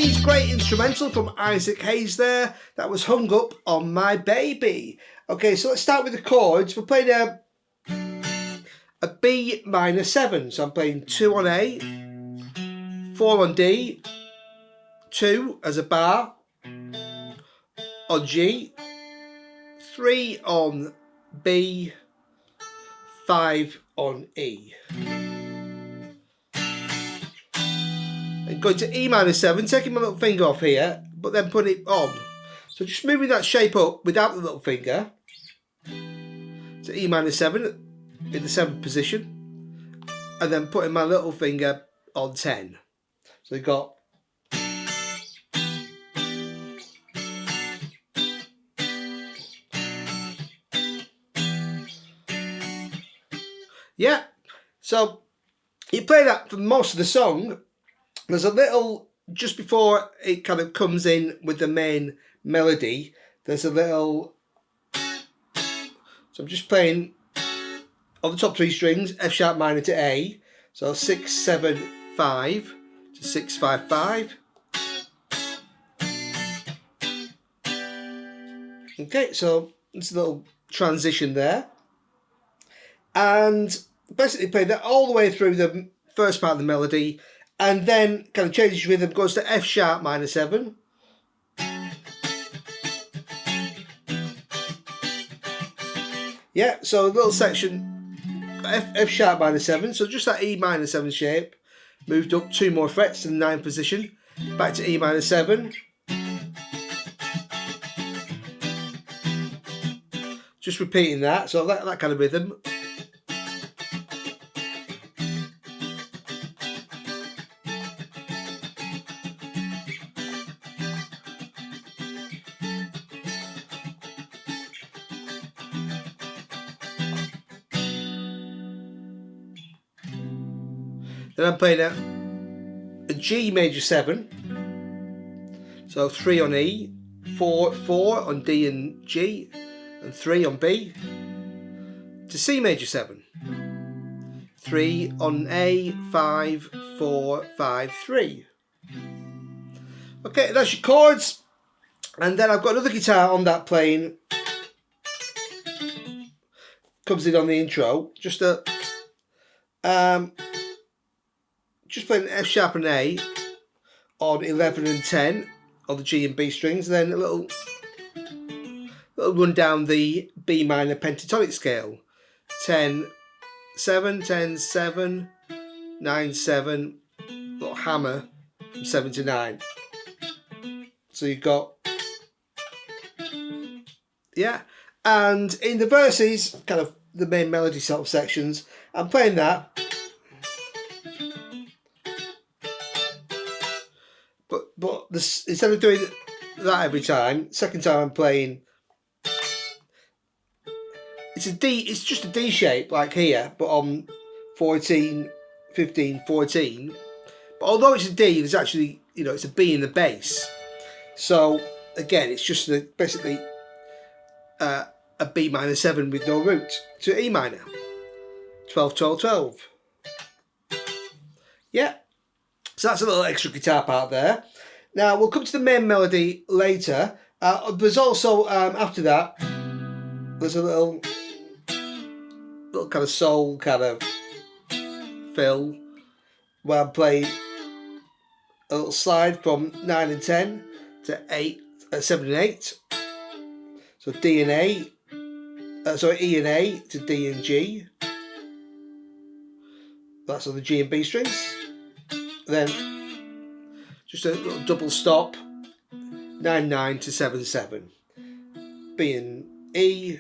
80s, great instrumental from Isaac Hayes there. That was Hung Up on My Baby. Okay, so let's start with the chords. We're playing a B minor 7. So I'm playing 2 on A, 4 on D, 2 as a bar, on G, 3 on B, 5 on E. And going to E minor 7, taking my little finger off here, but then putting it on. So just moving that shape up without the little finger to E minor 7 in the 7th position, and then putting my little finger on 10. So you've got yeah, so you play that for most of the song. There's a little, just before it kind of comes in with the main melody, there's a little, so I'm just playing on the top 3 strings, F sharp minor to A, so 6, 7, 5 to 6, 5, 5. Okay, so it's a little transition there. And basically play that all the way through the first part of the melody, and then kind of changes rhythm, goes to F sharp minor 7. Yeah, so a little section, F sharp minor 7, so just that E minor 7 shape, moved up 2 more frets to the 9th position, back to E minor 7. Just repeating that, so that kind of rhythm. Then I'm playing a G major 7, so 3 on E, 4 on D and G, and 3 on B, to C major 7, 3 on A, 5, 4, 5, 3. Okay, that's your chords, and then I've got another guitar on that playing, comes in on the intro, just playing F sharp and A on 11 and 10 on the G and B strings, and then a little run down the B minor pentatonic scale. 10, 7, 10, 7, 9, 7, little hammer from 7 to 9. So you've got, yeah, and in the verses, kind of the main melody sort of sections, I'm playing that. But this, instead of doing that every time, second time I'm playing, it's a D, it's just a D shape like here, but on 14, 15, 14. But although it's a D, there's actually, you know, it's a B in the bass. So again, it's just basically a B minor 7 with no root to E minor. 12, 12, 12. Yeah. So that's a little extra guitar part there. Now we'll come to the main melody later. There's also after that, there's a little kind of soul kind of fill where I'm playing a little slide from 9 and 10 to 8, 7 and 8. So D and A, sorry, E and A to D and G. That's on the G and B strings. Then just a little double stop, 9 9 to 7 7, B and E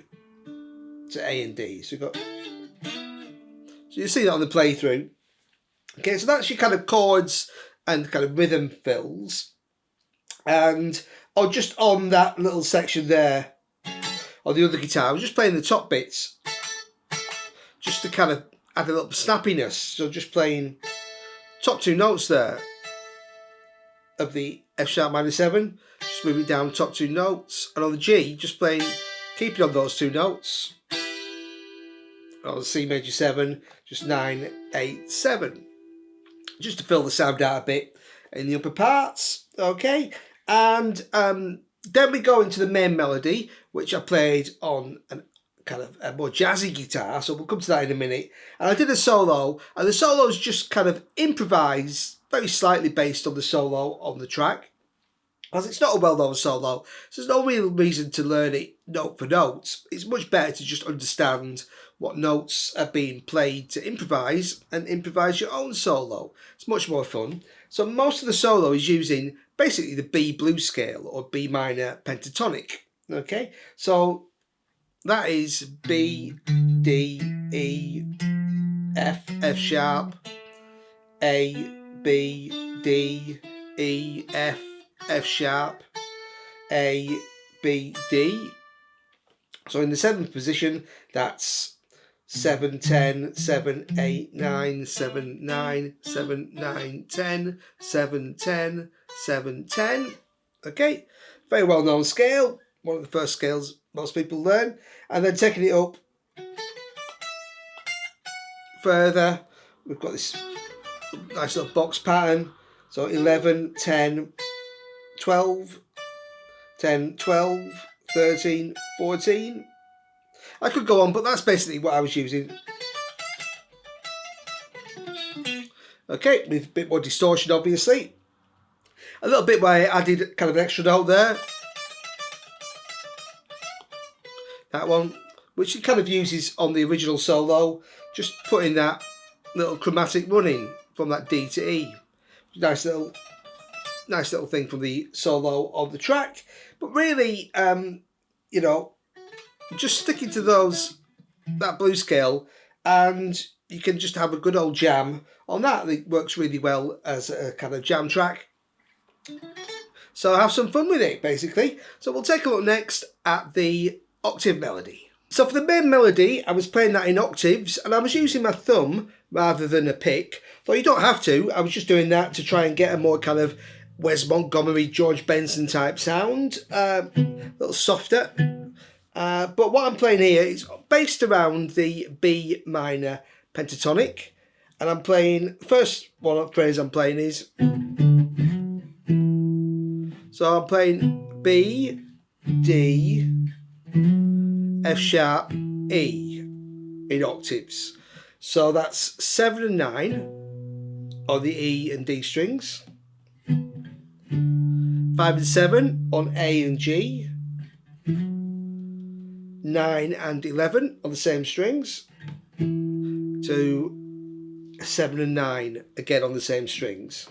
to A and D. So you've got, so you see that on the playthrough. Okay, so that's your kind of chords and kind of rhythm fills, and just on that little section there on the other guitar, I was just playing the top bits, just to kind of add a little snappiness. So just playing top 2 notes there of the F sharp minor 7, just moving down top 2 notes, and on the G just playing, keeping on those 2 notes. On the C major 7, just 9, 8, 7, just to fill the sound out a bit in the upper parts. Okay, and then we go into the main melody, which I played on an kind of a more jazzy guitar, so we'll come to that in a minute. And I did a solo, and the solo is just kind of improvised, very slightly based on the solo on the track, as it's not a well-known solo, so there's no real reason to learn it note for note. It's much better to just understand what notes are being played to improvise, and improvise your own solo. It's much more fun. So most of the solo is using basically the B blues scale, or B minor pentatonic. Okay, so that is B, D, E, F, F sharp, A, B, D, E, F, F sharp, A, B, D. So in the 7th position, that's 7, 10, 7, 8, 9, 7, 9, 7, 9, 10, 7, 10, 7, 10. Okay, very well known scale, one of the first scales most people learn. And then taking it up further, we've got this nice little box pattern. So 11, 10, 12, 10, 12, 13, 14. I could go on, but that's basically what I was using. Okay, with a bit more distortion, obviously. A little bit where I added kind of an extra note there. That one, which it kind of uses on the original solo, just putting that little chromatic running from that D to E. Nice little thing from the solo on the track. But really, you know, just sticking to that blues scale, and you can just have a good old jam on that. It works really well as a kind of jam track. So have some fun with it, basically. So we'll take a look next at the octave melody. So for the main melody, I was playing that in octaves, and I was using my thumb rather than a pick. Though you don't have to. I was just doing that to try and get a more kind of Wes Montgomery, George Benson type sound, a little softer. But what I'm playing here is based around the B minor pentatonic, and I'm playing, first one phrase I'm playing is, so I'm playing B, D, F sharp, E in octaves. So that's 7 and 9 on the E and D strings, 5 and 7 on A and G, 9 and 11 on the same strings, to 7 and 9 again on the same strings.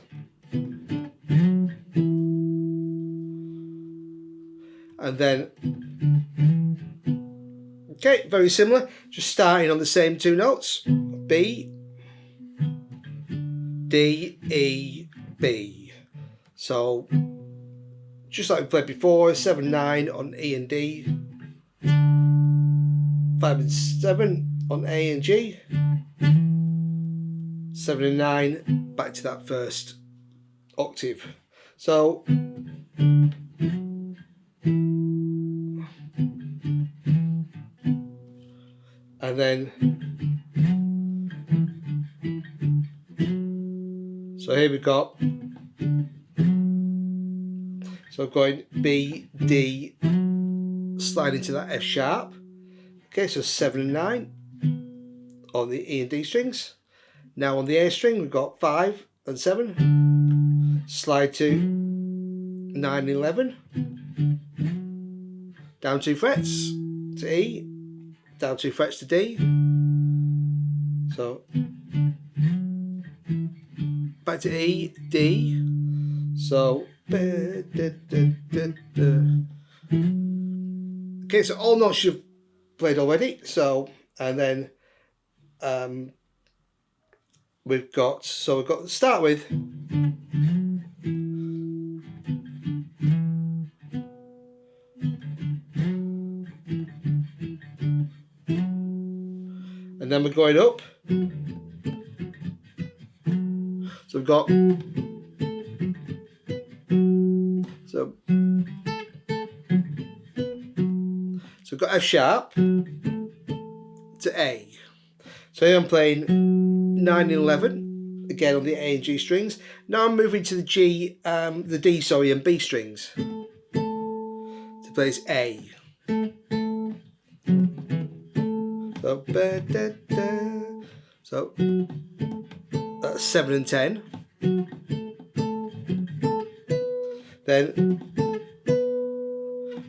And then, okay, very similar, just starting on the same two notes, B, D, E, B. So, just like we played before, 7, 9 on E and D, 5 and 7 on A and G, 7 and 9 back to that first octave. So, and then, so here we've got, so I'm going B, D, slide into that F sharp. Okay, so 7 and 9 on the E and D strings. Now on the A string we've got 5 and 7, slide to 9 and 11, down 2 frets to E, down 2 frets to D, so back to E, D, so okay, so all notes you've played already. So, and then we've got to start with and then we're going up. So we've got so we've got F sharp to A. So here I'm playing 9 and 11 again on the A and G strings. Now I'm moving to the D, and B strings. To play this A. So, so that's 7 and 10. Then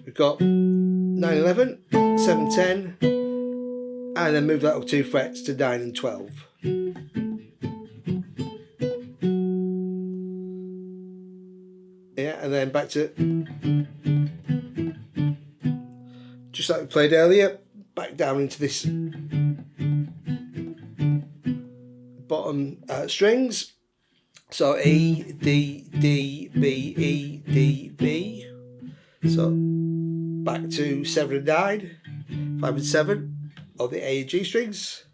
we've got 9, 11, 7, 10, and then move that up 2 frets to 9 and 12. Yeah, and then back to just like we played earlier, back down into this bottom strings. So E, D, D, B, E, D, B. So back to 7 and 9, 5 and 7 on the A and G strings.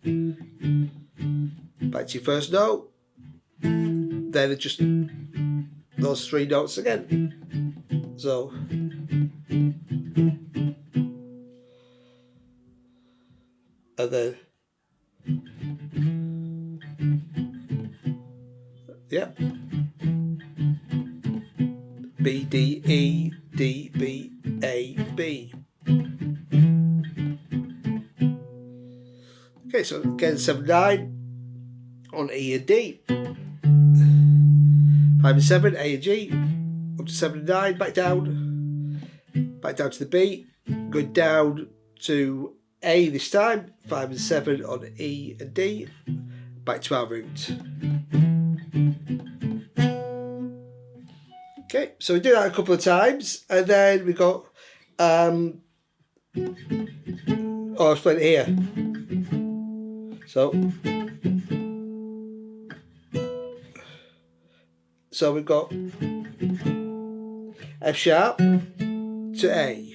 Back to your first note. Then just those 3 notes again. So and then yeah, B, D, E, D, B, A, B. Okay, so again 7, 9 on E and D. 5 and 7, A and G, up to 7 and 9, back down to the B, going down to A this time, 5 and 7 on E and D, back to our root. Okay, so we do that a couple of times, and then we got, I've played it here. So we've got F sharp to A.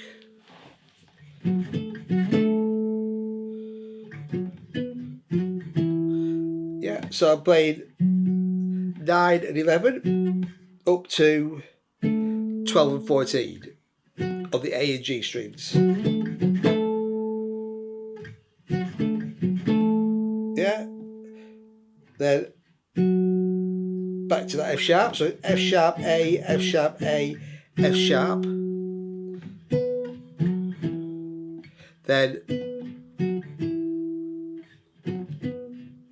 Yeah, so I played 9 and 11 up to 12 and 14 of the A and G strings. Yeah, then back to that F sharp, so F sharp A, F sharp A, F sharp. Then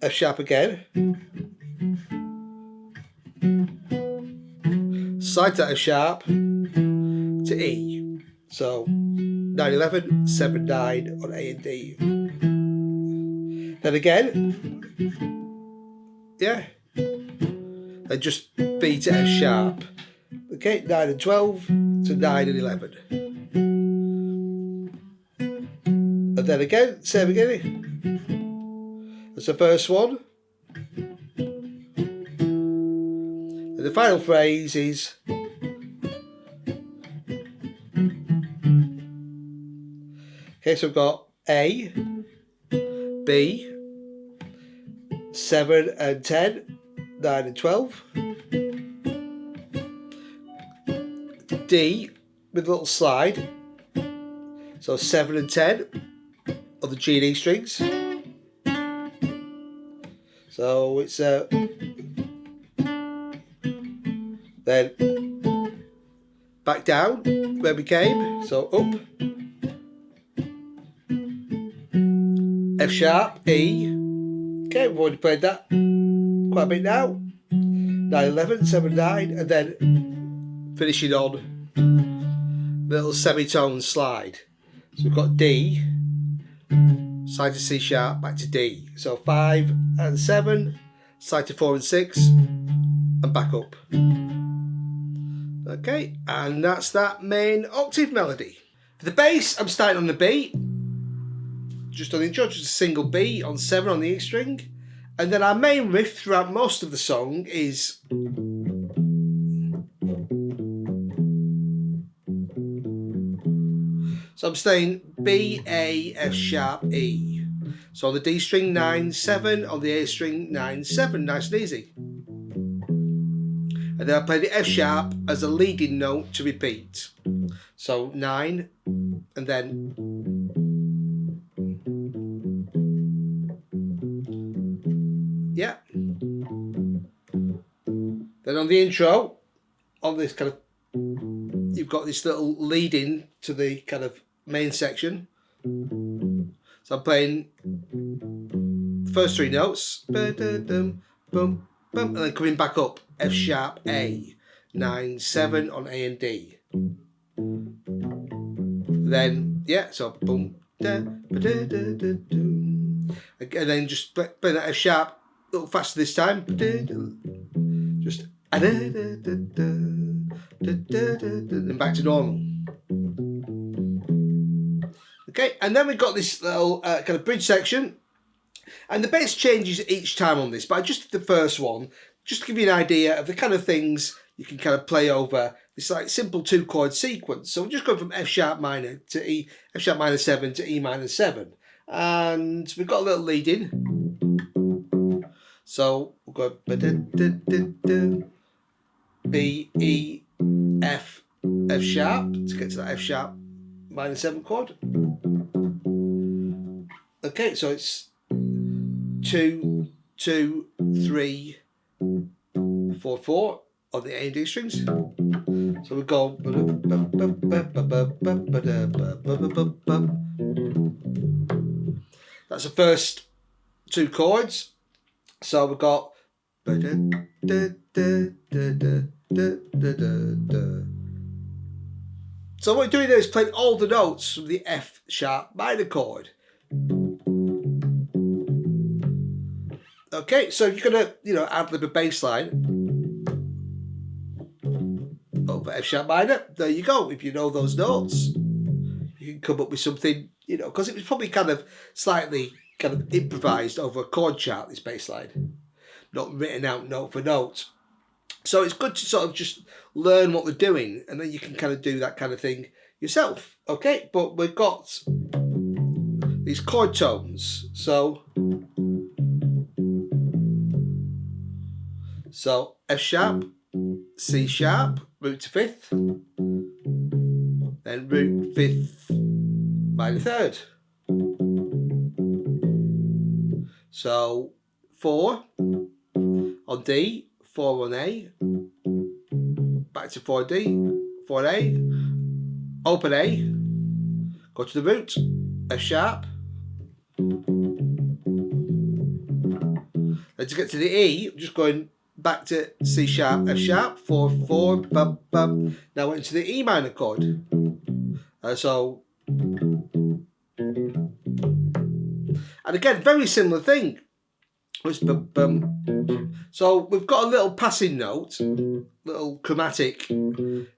F sharp again. Slide to F sharp to E. So 9, 11, 7, 9 on A and D. Then again, yeah. And just B to F sharp. Okay, 9 and 12 to 9 and 11. And then again, same again. That's the first one. And the final phrase is okay, so I've got A, B, 7 and 10, 9 and 12. D with a little slide. So 7 and 10 on the G and E strings. So it's then back down where we came. So up. F sharp, E. Okay, we've already played that quite a bit now. 9, 11, 7, 9, and then finishing on little semitone slide. So we've got D, slide to C sharp, back to D. So 5 and 7, slide to 4 and 6, and back up. Okay, and that's that main octave melody. For the bass, I'm starting on the B. Just on the intro, just a single B on 7 on the E string. And then our main riff throughout most of the song is so I'm staying B, A, F sharp, E. So on the D string 9, 7, on the A string 9, 7, nice and easy. And then I play the F sharp as a leading note to repeat. So 9, and then yeah. the intro, on this kind of, you've got this little lead in to the kind of main section. So I'm playing the first three notes, boom, boom, and then coming back up, F sharp, A, 9, 7 on A and D. Then, yeah, so boom, and then just playing that F sharp a little faster this time. Just then back to normal. Okay, and then we've got this little kind of bridge section, and the bass changes each time on this, but I just did the first one just to give you an idea of the kind of things you can kind of play over this like simple 2-chord sequence. So we're just going from F sharp minor to E, F sharp minor 7 to E minor 7, and we've got a little lead in. So we'll go B, E, F, F sharp to get to that F sharp minor 7 chord. Okay, so it's 2, 2, 3, 4, 4 on the A and D strings. So we go. That's the first 2 chords. So we've got. So what we're doing there is playing all the notes from the F sharp minor chord. Okay, so you're gonna, ad-lib a bass line over F sharp minor. There you go. If you know those notes, you can come up with something, because it was probably kind of slightly kind of improvised over a chord chart, this bass line, not written out note for note. So it's good to sort of just learn what they're doing, and then you can kind of do that kind of thing yourself. Okay, but we've got these chord tones. So F sharp, C sharp, root to 5th, then root 5th minor 3rd. So 4 on D, 4 on A, back to 4D, 4A, open A, go to the root, F sharp. Then to get to the E, I'm just going back to C sharp, F sharp, 4, 4, bum, bum. Now went into the E minor chord. And again, very similar thing. So we've got a little passing note, little chromatic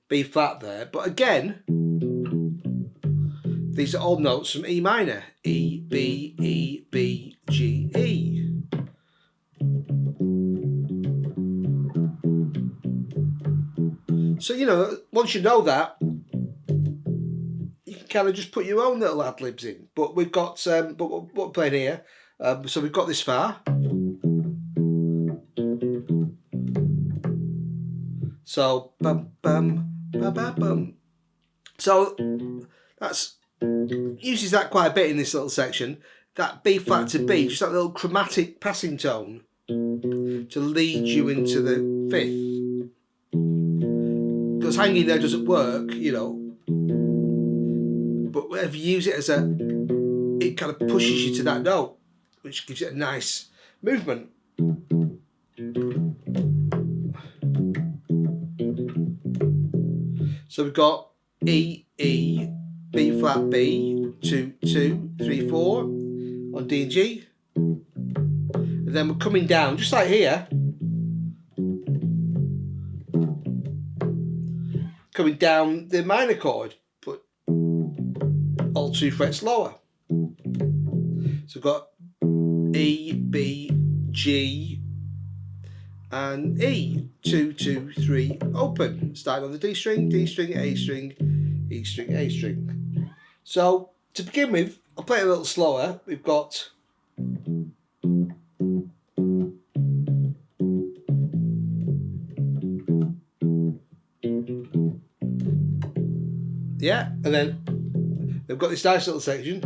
B flat there, but again, these are all notes from E minor. E, B, E, B, G, E. So, once you know that, you can kind of just put your own little ad-libs in. But we've got, but what we're playing here, so we've got this far. So, bum, bum, bum, bum, bum. So, that's, uses that quite a bit in this little section. That B flat to B, just that little chromatic passing tone to lead you into the 5th. Because hanging there doesn't work, but whenever you use it as it kind of pushes you to that note, which gives it a nice movement. So we've got E, E, B flat B, 2, 2, 3, 4 on D and G. And then we're coming down, just like here. Coming down the minor chord, but all 2 frets lower. So we've got E, B, G, and E. 2, 2, 3, open. Starting on the D string, A string, E string, A string. So to begin with, I'll play it a little slower. We've got and then they've got this nice little section.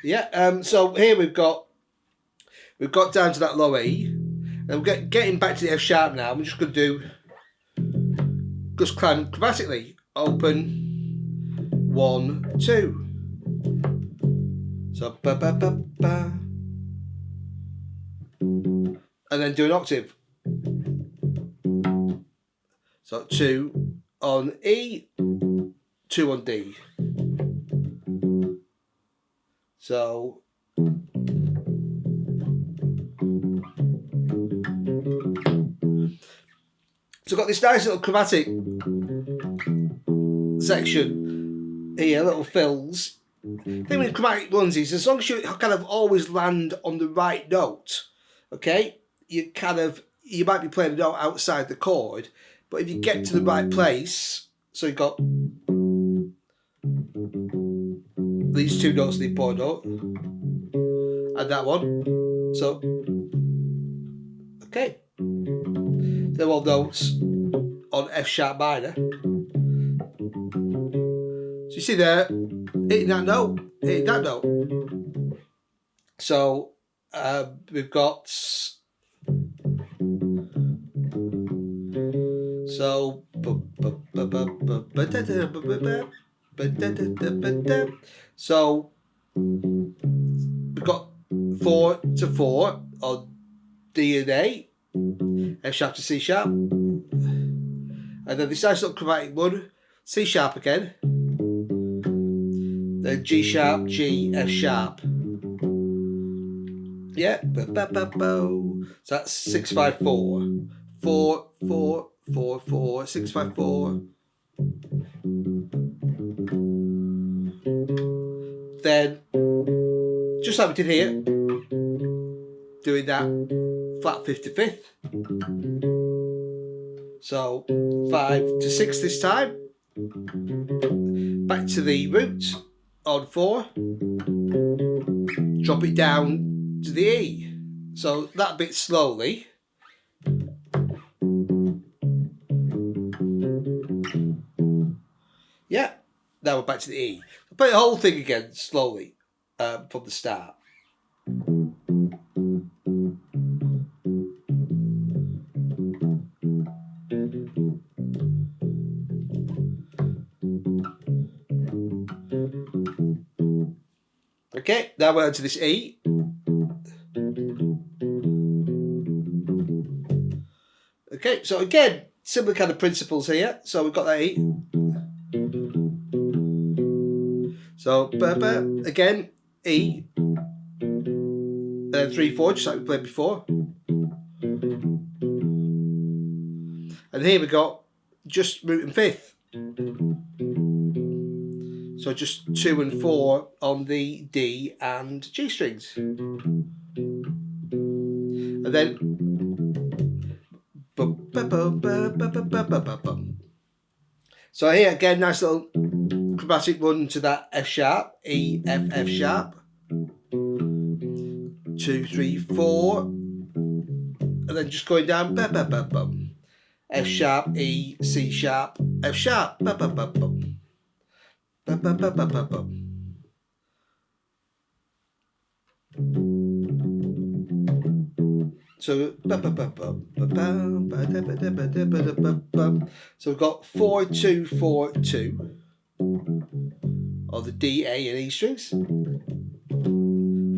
Yeah. So here we've got down to that low E, and we're getting back to the F sharp now. I'm just going to just climb chromatically. Open 1, 2. So ba ba ba ba, and then do an octave. So 2 on E, 2 on D. So I've got this nice little chromatic section here, little fills. The thing with chromatic ones is, as long as you kind of always land on the right note, okay, you might be playing a note outside the chord, but if you get to the right place, so you've got these 2 notes, the important note, and that one, so, okay, they're all notes on F sharp minor. So you see there, hitting that note, So we've got, so we've got 4 to 4 on D and A, F sharp to C sharp, and then this nice little chromatic one, C sharp again, then G sharp, G, F sharp. Yeah, so that's 6 5 4, 4 4 4 4 6 5 4. Then just like we did here, doing that flat 55th. So 5 to 6 this time. Back to the root on 4. Drop it down to the E. So that bit slowly. Yeah. Now we're back to the E. I'll play the whole thing again slowly from the start. Okay, now we're on to this E. Okay, so again, similar kind of principles here. So we've got that E. So again, E, and then 3 4, just like we played before. And here we got just root and 5th. So just 2 and 4 on the D and G strings. And then so here again, nice little chromatic run to that F sharp, E, F, F sharp. 2 3 4, and then just going down F sharp, E, C sharp, F sharp. So we've got 4 2 4 2 on the D, A, and E strings.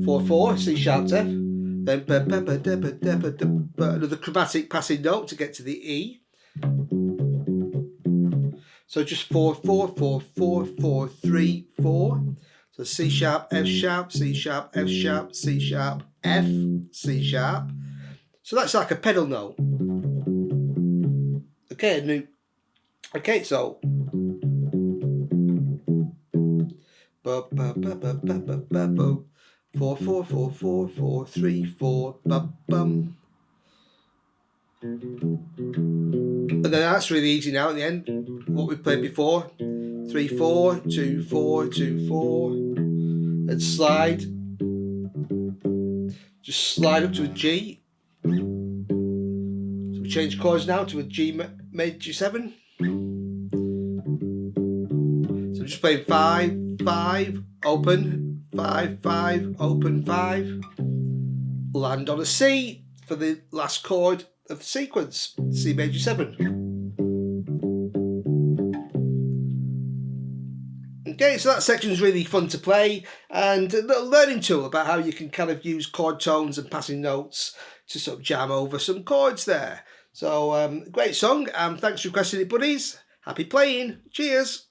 4 4 C sharp F. Then another chromatic passing note to get to the E. So just 4 4 4 4 4 3 4. So C sharp, F sharp, C sharp, F sharp, C sharp, F, C sharp. So that's like a pedal note. Okay, okay, so 4 4 4 4 4 3 4 bum. And then that's really easy now at the end. What we played before. 3 4 2 4 2 4. And slide. Just slide up to a G. So we change chords now to a G major 7. So I'm just playing 5 5, open, 5, 5, open, 5. Land on a C for the last chord of the sequence, C major 7. Okay, so that section is really fun to play, and a little learning tool about how you can kind of use chord tones and passing notes to sort of jam over some chords there. So great song, and thanks for requesting it, buddies. Happy playing. Cheers.